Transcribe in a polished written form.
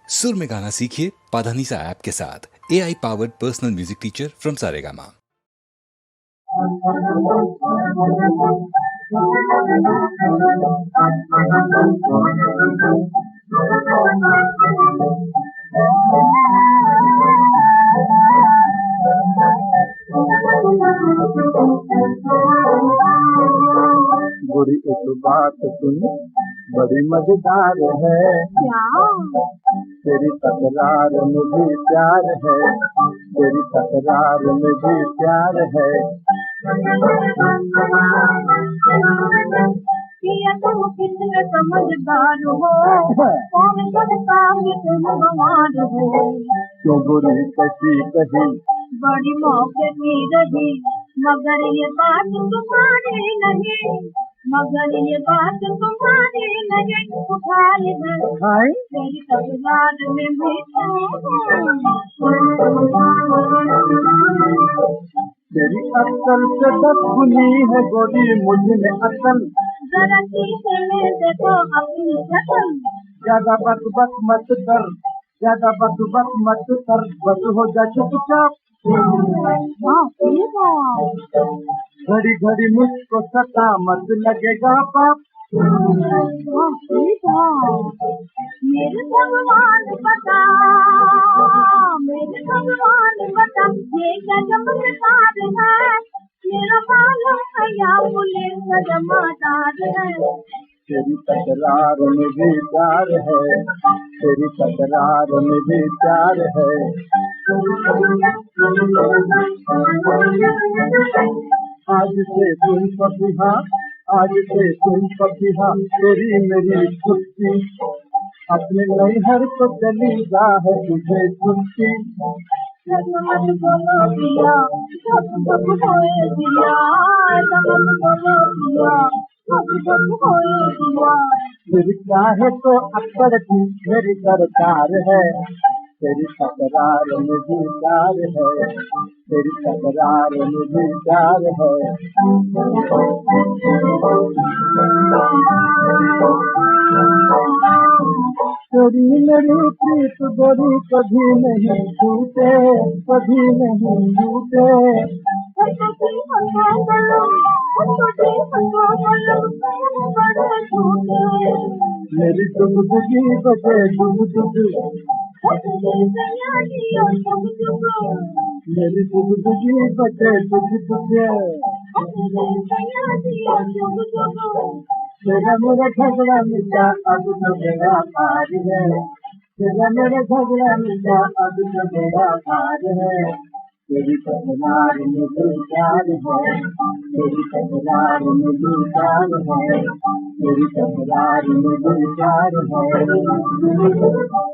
सुर में गाना सीखिए पाधानीसा ऐप के साथ। AI powered personal music teacher from Saregama. बुरी एक बात सुन, बड़ी मजेदार है। क्या? तेरी तकरार में भी प्यार है, तेरी तकरार में भी प्यार है। किया तुम कितने समझदार हो, कौन करता है तुम गंवार हो। क्यों बुरी कसी कही, बड़ी मौके की रही, मगर ये बात तुम्हारी नहीं, मगर ये बात तुम्हारी नहीं। उठाए हाय तेरी तकरार में भी तेरी अक्ल से दस गुनी है गोरी मुझ में अक्ल। जरा शीशे में देखो अपनी शक्ल। ज्यादा बक बक मत कर, ज्यादा बक बक मत कर, बस हो जा चुपचाप। घड़ी घड़ी मुझको सता मत, लगेगा पाप। मेरे भगवान बता, मेरे भगवान बता, ये क्या चमत्कार है। मेरा मालूम है या पुलिस का जमादार है। तेरी तकरार में भी प्यार है, तेरी तकरार में भी प्यार है। आज से तुम पपिहा, आज से तुम पपिहा, तेरी मेरी छुट्टी। अपने नैहर को चली जा है तुझे छुट्टी। मत बोलो पिया, सब सब होए दिया, मत बोलो पिया, सब सब होए दिया। फिर चाहे तो अक्सर की मेरी सरकार है, तेरी तकरार में भी प्यार है, तेरी तकरार में भी प्यार है। तेरी मेरी प्रीत गोरी कभी नहीं छूटे, कभी नहीं छूटे। मेरी दुगदुगी बजे दुगदुग, मेरी दुगदुगी बजे दुगदुग। तेरा मेरा झगड़ा मिटा अब तो मेरा पार है, तेरा मेरा झगड़ा मिटा अब तो मेरा पार है। तेरी तकरार में भी प्यार है, तेरी तकरार में भी प्यार है, तेरी तकरार में भी प्यार है।